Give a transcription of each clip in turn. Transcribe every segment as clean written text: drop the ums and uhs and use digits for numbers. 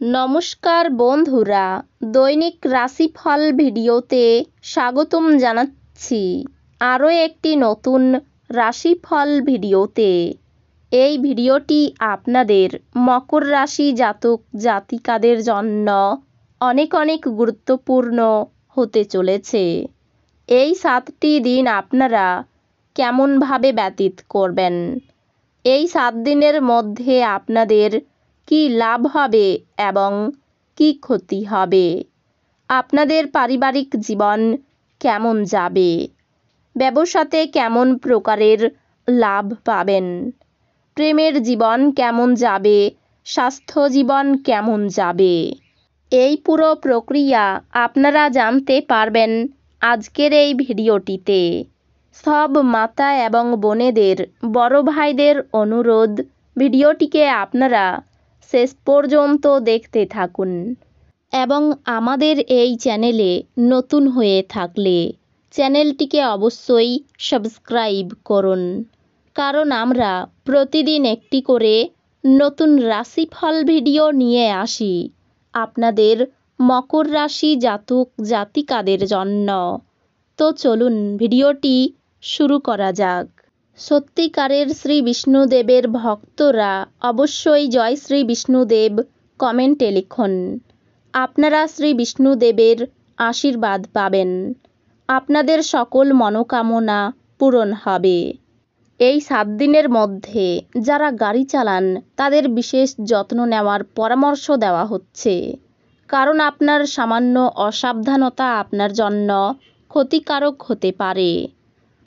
নমস্কার বন্ধুরা, দৈনিক রাশিফল ভিডিওতে স্বাগতম জানাচ্ছি আরও একটি নতুন রাশিফল ভিডিওতে। এই ভিডিওটি আপনাদের মকর রাশি জাতক জাতিকাদের জন্য অনেক অনেক গুরুত্বপূর্ণ হতে চলেছে। এই 7টি দিন আপনারা কেমনভাবে ব্যতীত করবেন, এই 7 দিনের মধ্যে আপনাদের কি লাভ হবে এবং কি ক্ষতি হবে, আপনাদের পারিবারিক জীবন কেমন যাবে, ব্যবসাতে কেমন প্রকারের লাভ পাবেন, প্রেমের জীবন কেমন যাবে, স্বাস্থ্য জীবন কেমন যাবে, এই পুরো প্রক্রিয়া আপনারা জানতে পারবেন আজকের এই ভিডিওটিতে। সব মাতা এবং বোনেদের, বড় ভাইদের অনুরোধ, ভিডিওটিকে আপনারা শেষ পর্যন্ত দেখতে থাকুন এবং আমাদের এই চ্যানেলে নতুন হয়ে থাকলে চ্যানেলটিকে অবশ্যই সাবস্ক্রাইব করুন, কারণ আমরা প্রতিদিন একটি করে নতুন রাশিফল ভিডিও নিয়ে আসি আপনাদের মকর রাশি জাতক জাতিকাদের জন্য। তো চলুন ভিডিওটি শুরু করা যাক। সত্যিকারের শ্রী বিষ্ণুদেবের ভক্তরা অবশ্যই জয় শ্রী বিষ্ণুদেব কমেন্টে লিখুন। আপনারা শ্রী বিষ্ণুদেবের আশীর্বাদ পাবেন, আপনাদের সকল মনোকামনা পূরণ হবে। এই 7 দিনের মধ্যে যারা গাড়ি চালান তাদের বিশেষ যত্ন নেওয়ার পরামর্শ দেওয়া হচ্ছে, কারণ আপনার সামান্য অসাবধানতা আপনার জন্য ক্ষতিকারক হতে পারে।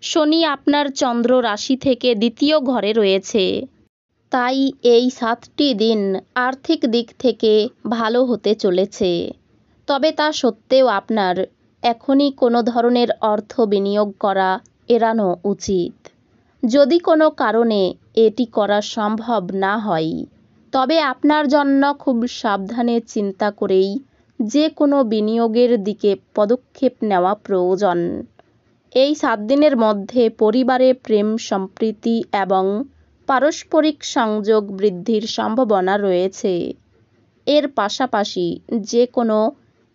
শনি আপনার চন্দ্র রাশি থেকে দ্বিতীয় ঘরে রয়েছে, তাই এই 7টি দিন আর্থিক দিক থেকে ভালো হতে চলেছে। তবে তা সত্ত্বেও আপনার এখনই কোনো ধরনের অর্থ বিনিয়োগ করা এড়ানো উচিত। যদি কোনো কারণে এটি করা সম্ভব না হয়, তবে আপনার জন্য খুব সাবধানে চিন্তা করেই যে কোনো বিনিয়োগের দিকে পদক্ষেপ নেওয়া প্রয়োজন। এই 7 দিনের মধ্যে পরিবারে প্রেম, সম্প্রীতি এবং পারস্পরিক সংযোগ বৃদ্ধির সম্ভাবনা রয়েছে। এর পাশাপাশি যে কোনো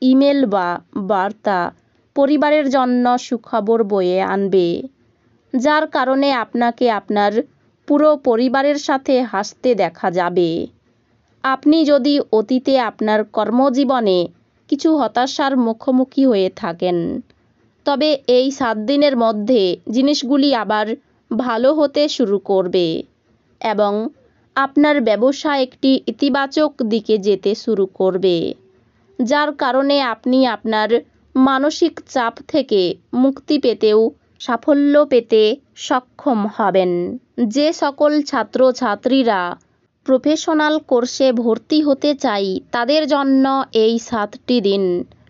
ইমেল বা বার্তা পরিবারের জন্য সুখবর বয়ে আনবে, যার কারণে আপনাকে আপনার পুরো পরিবারের সাথে হাসতে দেখা যাবে। আপনি যদি অতীতে আপনার কর্মজীবনে কিছু হতাশার মুখোমুখি হয়ে থাকেন, তবে এই 7 দিনের মধ্যে জিনিসগুলি আবার ভালো হতে শুরু করবে এবং আপনার ব্যবসা একটি ইতিবাচক দিকে যেতে শুরু করবে, যার কারণে আপনি আপনার মানসিক চাপ থেকে মুক্তি পেতেও সাফল্য পেতে সক্ষম হবেন। যে সকল ছাত্রছাত্রীরা প্রফেশনাল কোর্সে ভর্তি হতে চাই তাদের জন্য এই 7টি দিন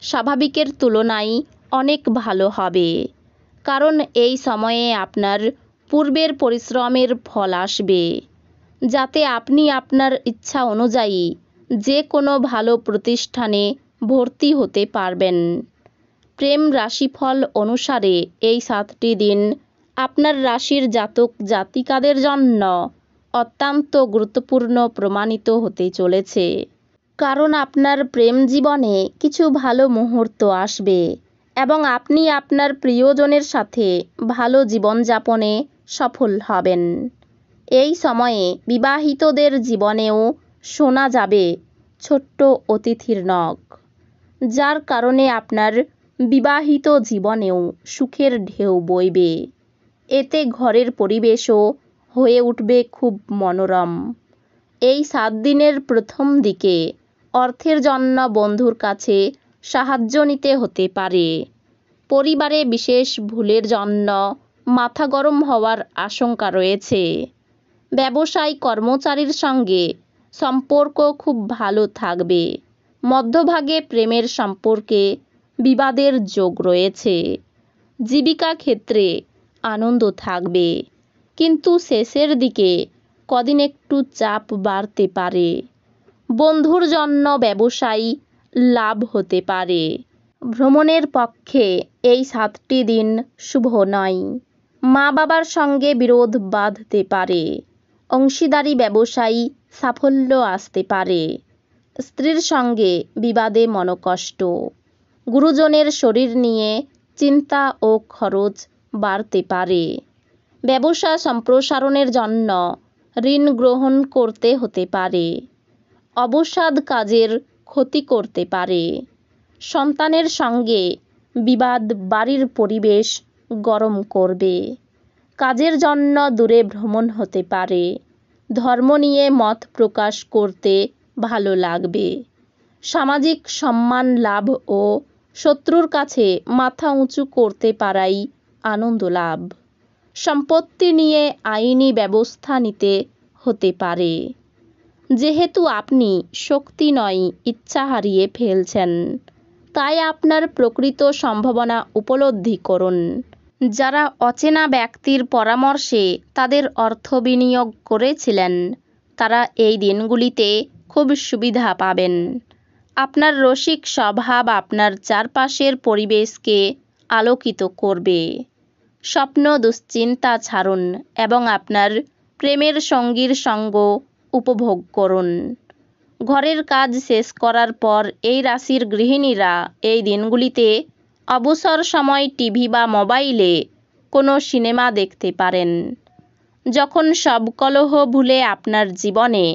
স্বাভাবিকের তুলনায় অনেক ভালো হবে, কারণ এই সময়ে আপনার পূর্বের পরিশ্রমের ফল আসবে, যাতে আপনি আপনার ইচ্ছা অনুযায়ী যে কোনো ভালো প্রতিষ্ঠানে ভর্তি হতে পারবেন। প্রেম রাশিফল অনুসারে এই 7টি দিন আপনার রাশির জাতক জাতিকাদের জন্য অত্যন্ত গুরুত্বপূর্ণ প্রমাণিত হতে চলেছে, কারণ আপনার প্রেম জীবনে কিছু ভালো মুহূর্ত আসবে এবং আপনি আপনার প্রিয়জনের সাথে ভালো জীবনযাপনে সফল হবেন। এই সময়ে বিবাহিতদের জীবনেও শোনা যাবে ছোট্ট অতিথির নখ, যার কারণে আপনার বিবাহিত জীবনেও সুখের ঢেউ বইবে। এতে ঘরের পরিবেশও হয়ে উঠবে খুব মনোরম। এই 7 দিনের প্রথম দিকে অর্থের জন্য বন্ধুর কাছে সাহায্য নিতে হতে পারে। পরিবারে বিশেষ ভুলের জন্য মাথা গরম হওয়ার আশঙ্কা রয়েছে। ব্যবসায়ী কর্মচারীর সঙ্গে সম্পর্ক খুব ভালো থাকবে। মধ্যভাগে প্রেমের সম্পর্কে বিবাদের যোগ রয়েছে। জীবিকা ক্ষেত্রে আনন্দ থাকবে, কিন্তু শেষের দিকে কদিন একটু চাপ বাড়তে পারে। বন্ধুর জন্য ব্যবসায়ী লাভ হতে পারে। ভ্রমণের পক্ষে এই 7টি দিন শুভ নয়। মা বাবার সঙ্গে বিরোধ বাঁধতে পারে। অংশীদারি ব্যবসায়ী সাফল্য আসতে পারে। স্ত্রীর সঙ্গে বিবাদে মনোকষ্ট। গুরুজনের শরীর নিয়ে চিন্তা ও খরচ বাড়তে পারে। ব্যবসা সম্প্রসারণের জন্য ঋণ গ্রহণ করতে হতে পারে। অবসাদ কাজের ক্ষতি করতে পারে। সন্তানের সঙ্গে বিবাদ বাড়ির পরিবেশ গরম করবে। কাজের জন্য দূরে ভ্রমণ হতে পারে। ধর্ম নিয়ে মত প্রকাশ করতে ভালো লাগবে। সামাজিক সম্মান লাভ ও শত্রুর কাছে মাথা উঁচু করতে পারাই আনন্দ লাভ। সম্পত্তি নিয়ে আইনি ব্যবস্থা নিতে হতে পারে। যেহেতু আপনি শক্তি নয় ইচ্ছা হারিয়ে ফেলছেন, তাই আপনার প্রকৃত সম্ভাবনা উপলব্ধি করুন। যারা অচেনা ব্যক্তির পরামর্শে তাদের অর্থ বিনিয়োগ করেছিলেন, তারা এই দিনগুলিতে খুব সুবিধা পাবেন। আপনার রসিক স্বভাব আপনার চারপাশের পরিবেশকে আলোকিত করবে। স্বপ্ন দুশ্চিন্তা ছাড়ুন এবং আপনার প্রেমের সঙ্গীর সঙ্গ উপভোগ করুন। ঘরের কাজ শেষ করার পর এই রাশির গৃহিণীরা এই দিনগুলিতে অবসর সময় টিভি বা মোবাইলে কোনো সিনেমা দেখতে পারেন। যখন সব কলহ ভুলে আপনার জীবনে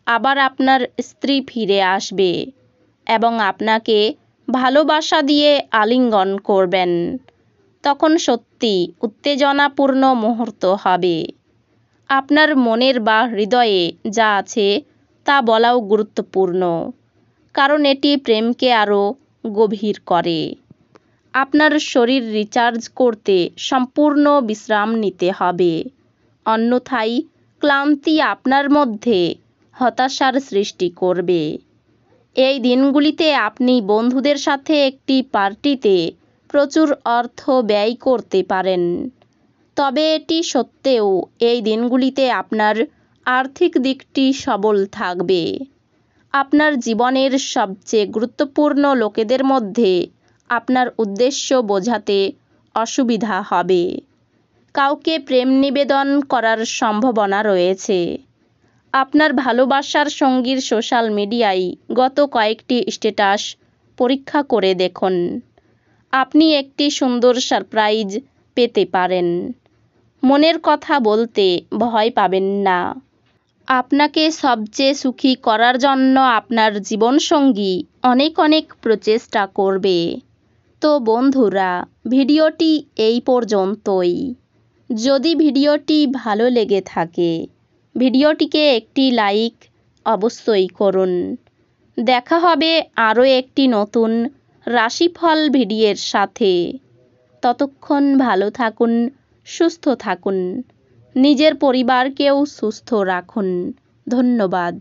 আবার আপনার স্ত্রী ফিরে আসবে এবং আপনাকে ভালোবাসা দিয়ে আলিঙ্গন করবেন, তখন সত্যি উত্তেজনাপূর্ণ মুহূর্ত হবে। আপনার মনের বা হৃদয়ে যা আছে তা বলাও গুরুত্বপূর্ণ, কারণ এটি প্রেমকে আরও গভীর করে। আপনার শরীর রিচার্জ করতে সম্পূর্ণ বিশ্রাম নিতে হবে, অন্যথায় ক্লান্তি আপনার মধ্যে হতাশার সৃষ্টি করবে। এই দিনগুলিতে আপনি বন্ধুদের সাথে একটি পার্টিতে প্রচুর অর্থ ব্যয় করতে পারেন। তবে এটি সত্ত্বেও এই দিনগুলিতে আপনার আর্থিক দিকটি সবল থাকবে। আপনার জীবনের সবচেয়ে গুরুত্বপূর্ণ লোকেদের মধ্যে আপনার উদ্দেশ্য বোঝাতে অসুবিধা হবে। কাউকে প্রেম নিবেদন করার সম্ভাবনা রয়েছে। আপনার ভালোবাসার সঙ্গীর সোশ্যাল মিডিয়ায় গত কয়েকটি স্ট্যাটাস পরীক্ষা করে দেখুন। আপনি একটি সুন্দর সারপ্রাইজ পেতে পারেন। মনের কথা বলতে ভয় পাবেন না। আপনাকে সবচেয়ে সুখী করার জন্য আপনার জীবনসঙ্গী অনেক অনেক প্রচেষ্টা করবে। তো বন্ধুরা, ভিডিওটি এই পর্যন্তই। যদি ভিডিওটি ভালো লেগে থাকে, ভিডিওটিকে একটি লাইক অবশ্যই করুন। দেখা হবে আরও একটি নতুন রাশিফল ভিডিওর সাথে। ততক্ষণ ভালো থাকুন, সুস্থ থাকুন, নিজের পরিবারকেও সুস্থ রাখুন। ধন্যবাদ।